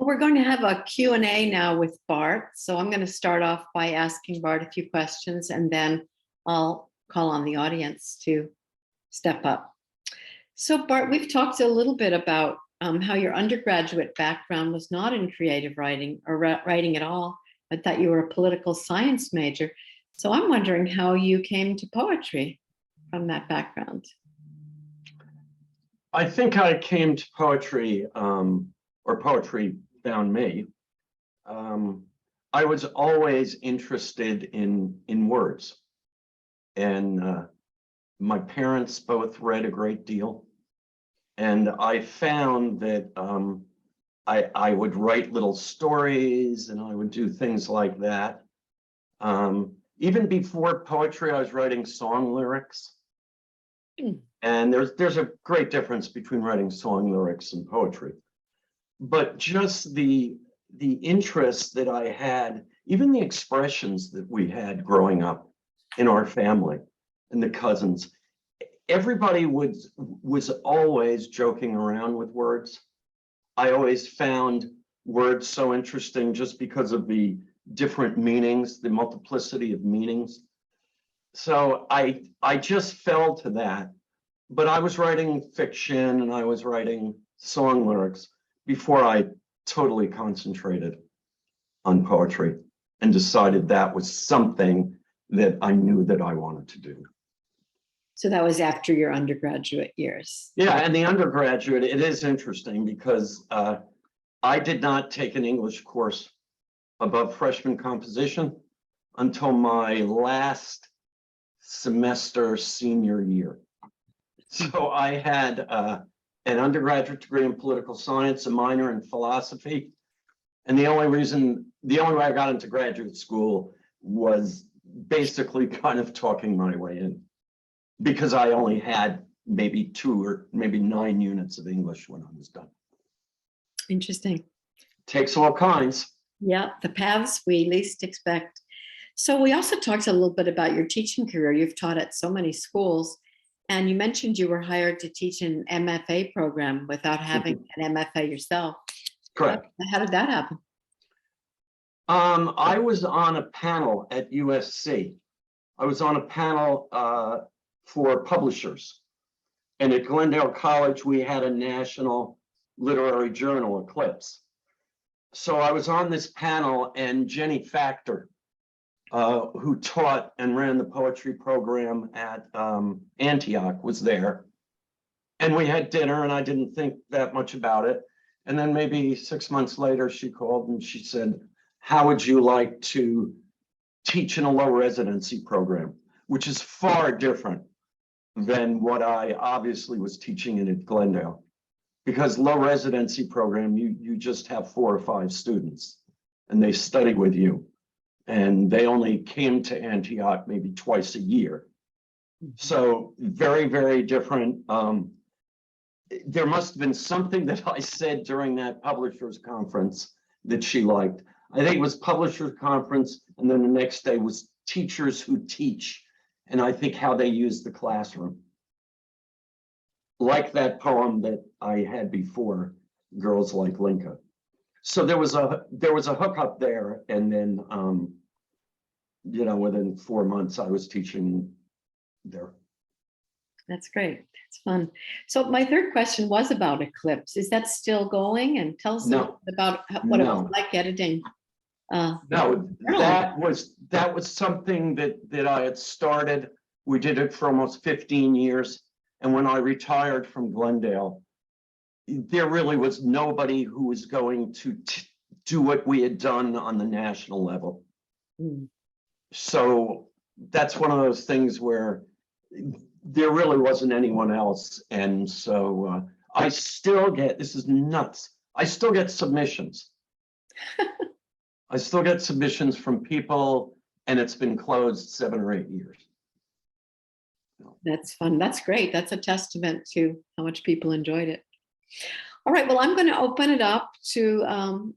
We're going to have a Q&A now with Bart. So I'm going to start off by asking Bart a few questions, and then I'll call on the audience to step up. So Bart, we've talked a little bit about how your undergraduate background was not in creative writing or writing at all, but that you were a political science major. So I'm wondering how you came to poetry from that background. I think I came to poetry, or poetry found me. I was always interested in words, and my parents both read a great deal, and I found that I would write little stories, and I would do things like that. Even before poetry, I was writing song lyrics. And there's a great difference between writing song lyrics and poetry. But just the interest that I had, even the expressions that we had growing up in our family and the cousins, everybody was always joking around with words. I always found words so interesting just because of the different meanings, the multiplicity of meanings. So I just fell to that. But I was writing fiction and I was writing song lyrics before I totally concentrated on poetry and decided that was something that I knew that I wanted to do. So that was after your undergraduate years. Yeah, and the undergraduate, it is interesting because I did not take an English course above freshman composition until my last semester senior year. So I had an undergraduate degree in political science, a minor in philosophy. And the only way I got into graduate school was basically kind of talking my way in, because I only had maybe 2 or maybe 9 units of English when I was done. Interesting. Takes all kinds. Yeah, the paths we least expect. So we also talked a little bit about your teaching career. You've taught at so many schools, and you mentioned you were hired to teach an MFA program without having an MFA yourself. Correct. How did that happen? I was on a panel at USC. I was on a panel for publishers. And at Glendale College, we had a national literary journal, Eclipse. So I was on this panel, and Jenny Factor, who taught and ran the poetry program at Antioch, was there. And we had dinner, and I didn't think that much about it. And then maybe 6 months later, she called and she said, how would you like to teach in a low residency program, which is far different than what I obviously was teaching in at Glendale. Because low residency program, you just have 4 or 5 students and they study with you. And they only came to Antioch maybe twice a year. So very, very different. There must have been something that I said during that publishers conference that she liked. I think it was publishers conference, and then the next day was teachers who teach, and I think how they use the classroom. Like that poem that I had before, Girls Like Linka. So there was a hookup there, and then within 4 months I was teaching there. That's great. It's fun. So my third question was about Eclipse. Is that still going? And tell us about what it was like editing. No, that was something that I had started. We did it for almost 15 years. And when I retired from Glendale, there really was nobody who was going to do what we had done on the national level. So that's one of those things where there really wasn't anyone else. And so I still get, this is nuts, I still get submissions. I still get submissions from people, and it's been closed 7 or 8 years. That's fun. That's great. That's a testament to how much people enjoyed it. All right. Well, I'm going to open it up to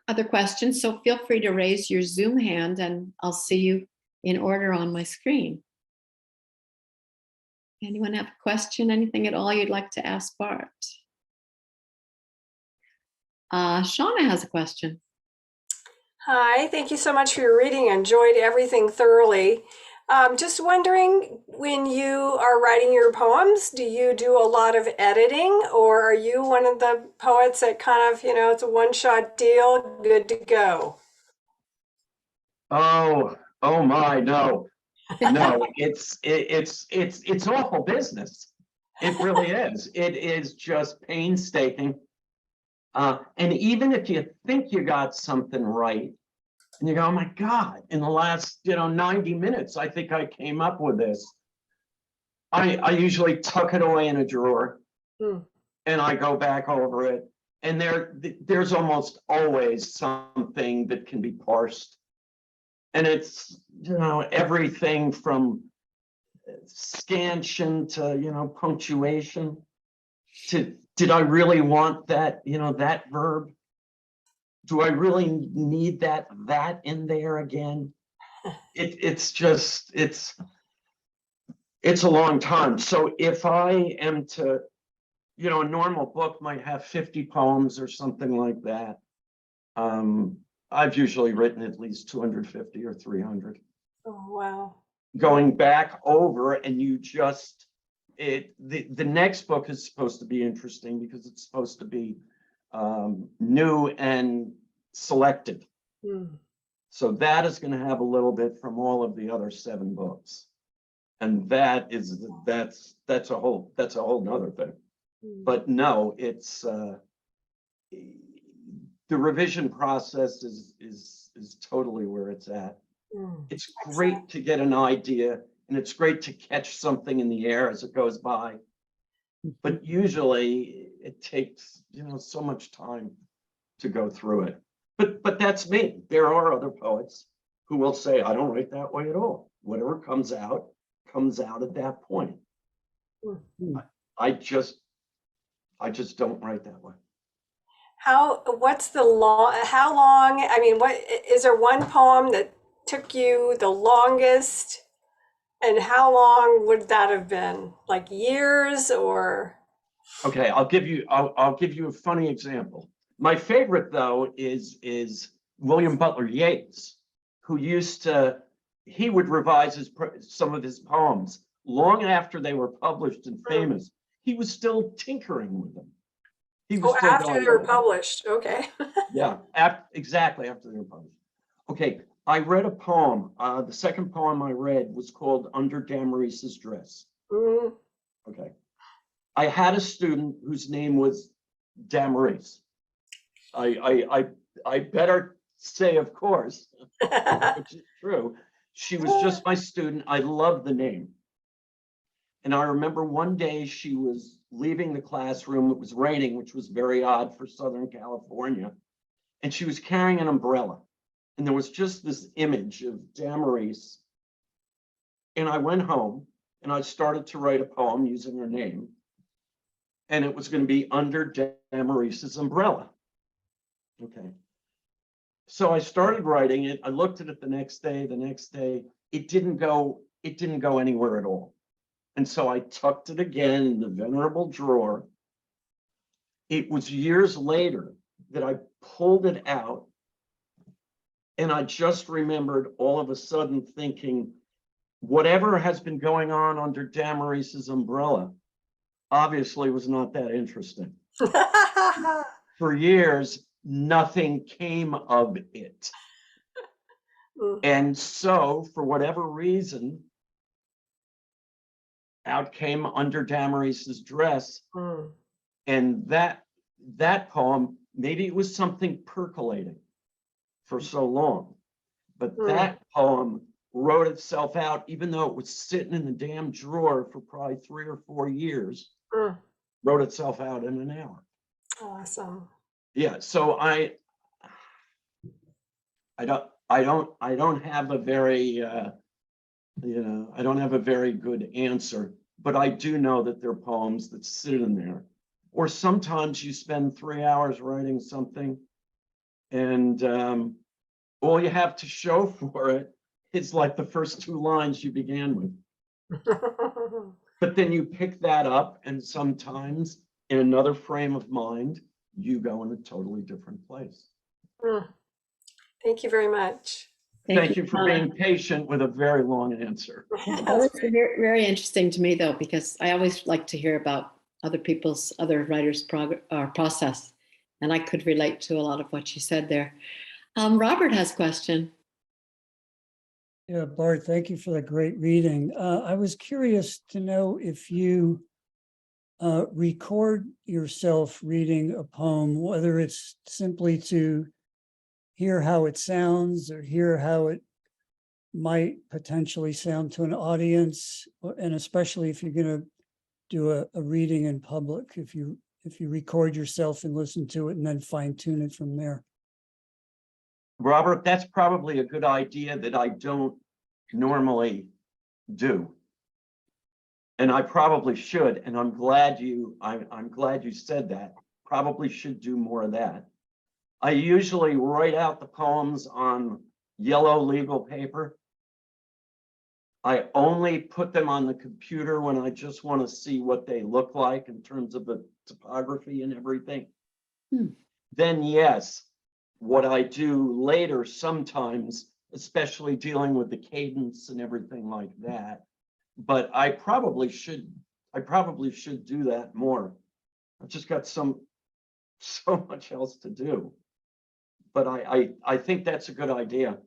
other questions. So feel free to raise your Zoom hand, and I'll see you in order on my screen. Anyone have a question? Anything at all you'd like to ask Bart? Shauna has a question. Hi, thank you so much for your reading. I enjoyed everything thoroughly. Just wondering, when you are writing your poems, do you do a lot of editing, or are you one of the poets that kind of, it's a one-shot deal, good to go? Oh my, no. No, it's awful business. It really is. It is just painstaking. And even if you think you got something right, and you go, oh my God, in the last 90 minutes, I think I came up with this. I usually tuck it away in a drawer and I go back over it. And there's almost always something that can be parsed. And it's, everything from scansion to, punctuation to, did I really want that, that verb? Do I really need that in there again? It's a long time. So if I am to, a normal book might have 50 poems or something like that. I've usually written at least 250 or 300. Oh, wow. Going back over, and the next book is supposed to be interesting because it's supposed to be new and selected. So that is going to have a little bit from all of the other 7 books. And that's a whole nother thing. But no, it's the revision process is totally where it's at. It's great to get an idea, and it's great to catch something in the air as it goes by. But usually it takes, so much time to go through it. But that's me. There are other poets who will say, I don't write that way at all. Whatever comes out at that point. I just don't write that way. How long, I mean, is there one poem that took you the longest? And how long would that have been? Like years or? Okay, I'll give you a funny example. My favorite though is William Butler Yeats, who he would revise some of his poems long after they were published and famous. He was still tinkering with them. He was still after they were published. Okay. Yeah, exactly after they were published. Okay, I read a poem. The second poem I read was called Under Damaris's Dress. Okay. I had a student whose name was Damaris. I better say, of course, which is true. She was just my student. I loved the name. And I remember one day she was leaving the classroom. It was raining, which was very odd for Southern California. And she was carrying an umbrella. And there was just this image of Damaris. And I went home and I started to write a poem using her name. And it was going to be Under Damaris's Umbrella. Okay. So I started writing it. I looked at it the next day. It didn't go anywhere at all. And so I tucked it again in the venerable drawer. It was years later that I pulled it out. And I just remembered all of a sudden thinking, whatever has been going on under Damaris's umbrella obviously was not that interesting. For years, nothing came of it. And so, for whatever reason, out came Under Damaris's Dress. And that poem, maybe it was something percolating for so long, but that poem wrote itself out, even though it was sitting in the damn drawer for probably 3 or 4 years, wrote itself out in an hour. Awesome. Yeah. So I don't have a very, I don't have a very good answer, but I do know that there are poems that sit in there. Or sometimes you spend 3 hours writing something and all you have to show for it is like the first 2 lines you began with. But then you pick that up and sometimes in another frame of mind, you go in a totally different place. Mm. Thank you very much. Thank you for Donna. being patient with a very long answer. That That's was very, very interesting to me, though, because I always like to hear about other writers' process, and I could relate to a lot of what you said there. Robert has a question. Yeah, Bart, thank you for that great reading. I was curious to know if you record yourself reading a poem, whether it's simply to hear how it sounds or hear how it might potentially sound to an audience, and especially if you're going to do a reading in public, if you record yourself and listen to it and then fine tune it from there. Robert, that's probably a good idea that I don't normally do. And I probably should, and I'm glad you said that. Probably should do more of that. I usually write out the poems on yellow legal paper. I only put them on the computer when I just want to see what they look like in terms of the topography and everything. Then yes, what I do later sometimes, especially dealing with the cadence and everything like that. But I probably should do that more. I've just got so much else to do. But I think that's a good idea.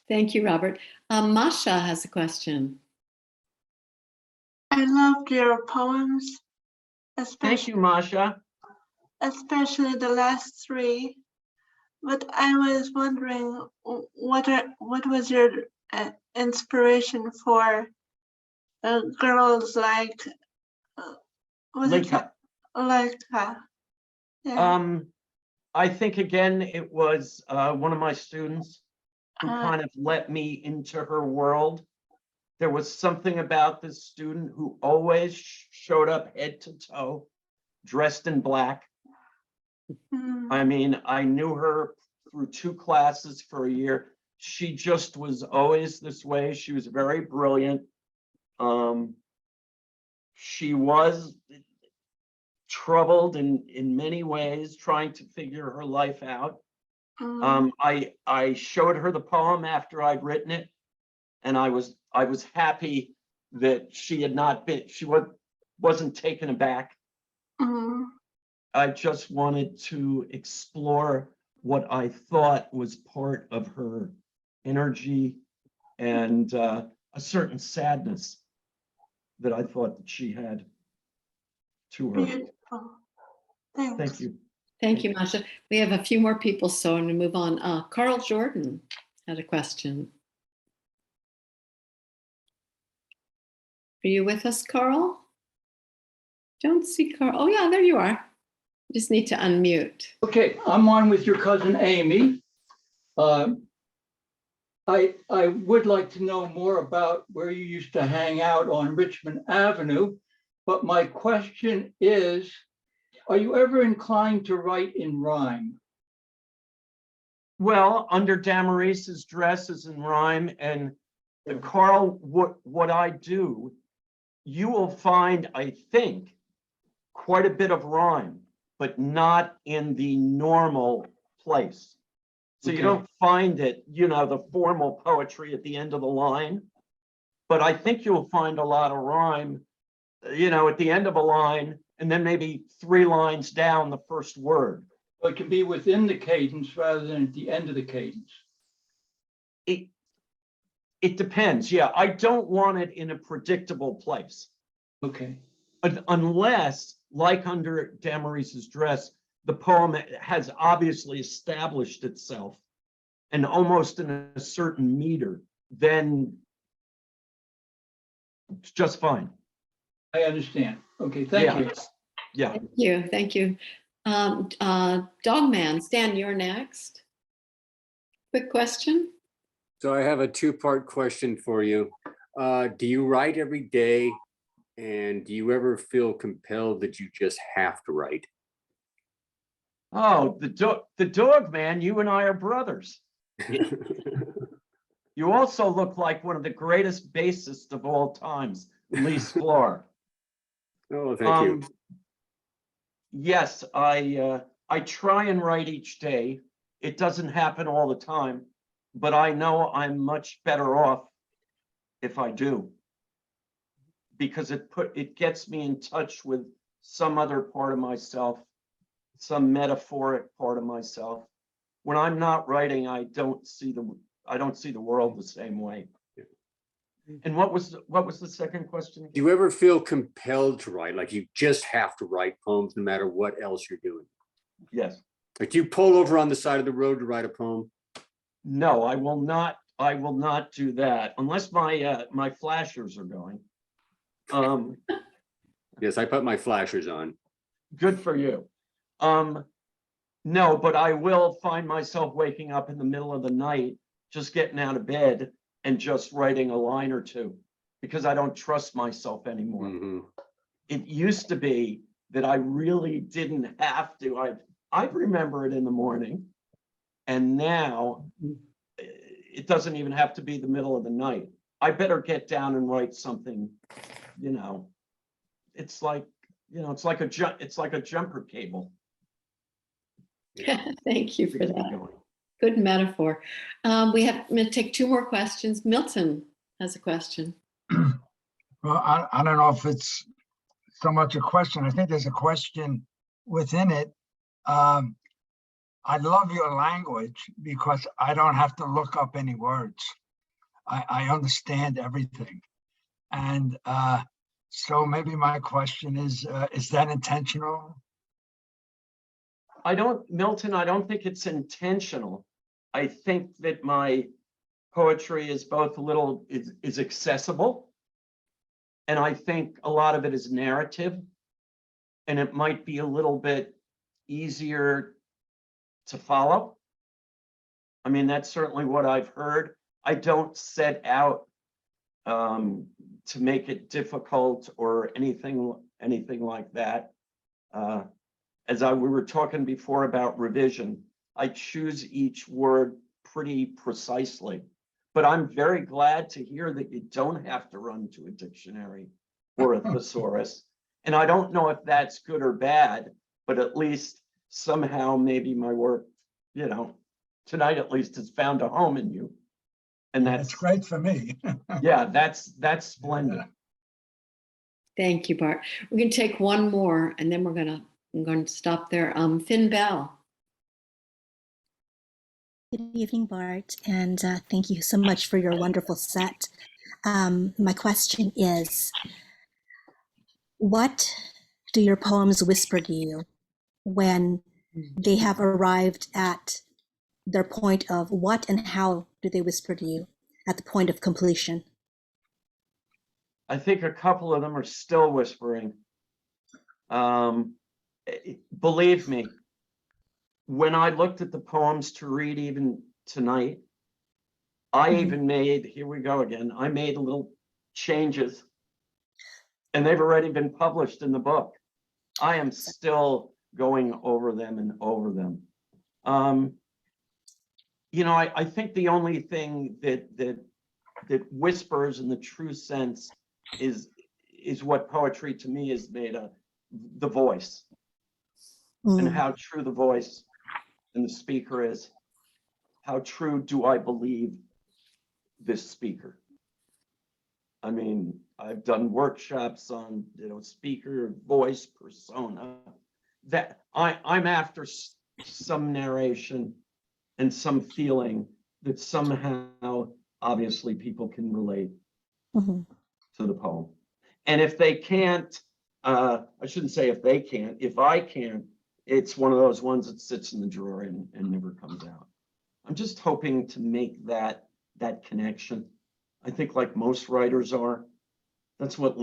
Thank you, Robert. Masha has a question. I loved your poems, Thank you, Masha. especially the last three. But I was wondering, what was your inspiration for girls like was it Leica. Leica? Yeah. I think again it was one of my students who kind of let me into her world. There was something about this student who always showed up head to toe, dressed in black. I mean, I knew her through 2 classes for a year. She just was always this way. She was very brilliant. She was troubled in many ways, trying to figure her life out. I showed her the poem after I'd written it, and I was happy that she wasn't taken aback. I just wanted to explore what I thought was part of her energy and a certain sadness that I thought that she had to her. Beautiful. Thanks. Thank you. Thank you, Masha. We have a few more people, so I'm going to move on. Carl Jordan had a question. Are you with us, Carl? Don't see Carl. Oh, yeah, there you are. You just need to unmute. Okay, I'm on with your cousin Amy. I would like to know more about where you used to hang out on Richmond Avenue, but my question is, are you ever inclined to write in rhyme? Well, Under Damaris's Dress is in rhyme, and Carl, what I do, you will find, I think, quite a bit of rhyme, but not in the normal place. So you don't find it, the formal poetry at the end of the line, but I think you'll find a lot of rhyme, at the end of a line, and then maybe 3 lines down the first word. So it can be within the cadence rather than at the end of the cadence. It depends. Yeah, I don't want it in a predictable place. Okay. Unless, like Under Damaris's Dress, the poem has obviously established itself and almost in a certain meter, then it's just fine. I understand. Okay, thank you. Yeah. Thank you. Thank you. Dogman, Stan, you're next. Quick question. So I have a 2-part question for you. Do you write every day? And do you ever feel compelled that you just have to write? Oh, the dog man, you and I are brothers. You also look like one of the greatest bassists of all times, Lee Sklar. Oh, thank you. yes, I try and write each day. It doesn't happen all the time, but I know I'm much better off if I do. Because it gets me in touch with some other part of myself, some metaphoric part of myself. When I'm not writing, I don't see the world the same way. And what was the second question? Do you ever feel compelled to write, like you just have to write poems no matter what else you're doing? Yes. Like, do you pull over on the side of the road to write a poem? No, I will not. I will not do that unless my flashers are going. Yes, I put my flashers on. Good for you. No, but I will find myself waking up in the middle of the night, just getting out of bed and just writing a line or two because I don't trust myself anymore. Mm-hmm. It used to be that I really didn't have to. I'd remember it in the morning, and now it doesn't even have to be the middle of the night. I better get down and write something, you know. It's like, it's like a jumper cable. Thank you to for keep that. going. Good metaphor. I'm going to take two more questions. Milton has a question. Well, I don't know if it's so much a question. I think there's a question within it. I love your language because I don't have to look up any words. I understand everything. And so maybe my question is that intentional? Milton, I don't think it's intentional. I think that my poetry is both is accessible. And I think a lot of it is narrative. And it might be a little bit easier to follow. I mean, that's certainly what I've heard. I don't set out to make it difficult or anything like that. We were talking before about revision, I choose each word pretty precisely. But I'm very glad to hear that you don't have to run to a dictionary or a thesaurus. And I don't know if that's good or bad, but at least somehow maybe my work, tonight at least has found a home in you. And that's great for me. Yeah, that's splendid. Thank you, Bart. We're going to take one more and then I'm going to stop there. Finn Bell. Good evening, Bart, and thank you so much for your wonderful set. My question is, what do your poems whisper to you when they have arrived at their point of what and how do they whisper to you at the point of completion? I think a couple of them are still whispering. Believe me, when I looked at the poems to read even tonight, I even made, here we go again, I made little changes and they've already been published in the book. I am still going over them and over them. I think the only thing that whispers in the true sense is what poetry to me is made of, the voice. And how true the voice and the speaker is. How true do I believe this speaker? I mean, I've done workshops on, speaker, voice, persona. That I'm after some narration and some feeling that somehow, obviously, people can relate to the poem. And if they can't, I shouldn't say if they can't, if I can't, it's one of those ones that sits in the drawer and never comes out. I'm just hoping to make that connection. I think like most writers are, that's what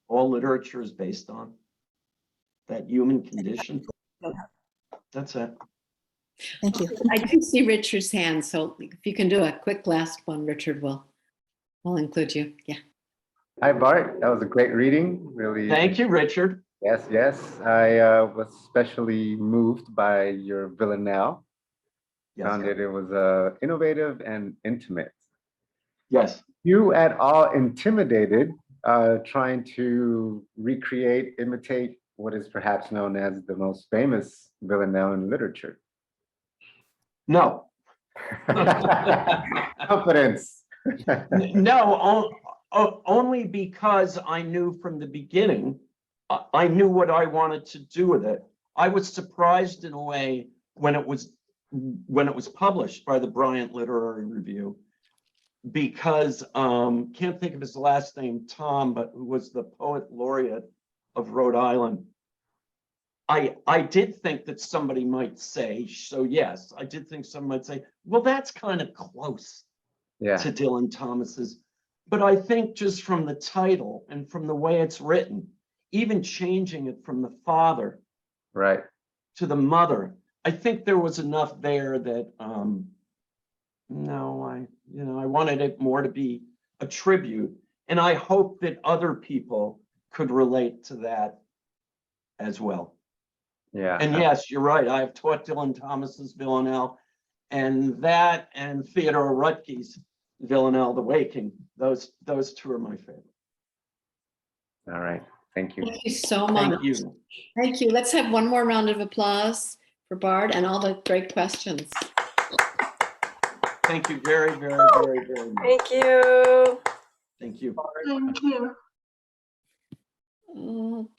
all literature is based on. That human condition. That's it. Thank you. I do see Richard's hand, so if you can do a quick last one, Richard, we'll include you. Yeah. Hi, Bart. That was a great reading. Really. Thank you, Richard. Yes. I was especially moved by your villanelle. Yes. Found it was innovative and intimate. Yes. You at all intimidated trying to recreate, imitate what is perhaps known as the most famous villanelle in literature? No. Confidence. No, only because I knew from the beginning, I knew what I wanted to do with it. I was surprised in a way when it was published by the Bryant Literary Review, because can't think of his last name, Tom, but who was the poet laureate of Rhode Island. I did think that somebody might say, so yes, I did think someone might say, well, that's kind of close Yeah, to Dylan Thomas's. But I think just from the title and from the way it's written, even changing it from the father right. to the mother, I think there was enough there that no, I wanted it more to be a tribute. And I hope that other people could relate to that as well. Yeah. And yes, you're right. I've taught Dylan Thomas's Villanelle, and that and Theodore Rutke's Villanelle, The Waking. Those two are my favorite. All right. Thank you. Thank you so much. Thank you. Thank you. Let's have one more round of applause for Bart and all the great questions. Thank you very, very, very, very much. Thank you. Thank you. Thank you. Okay.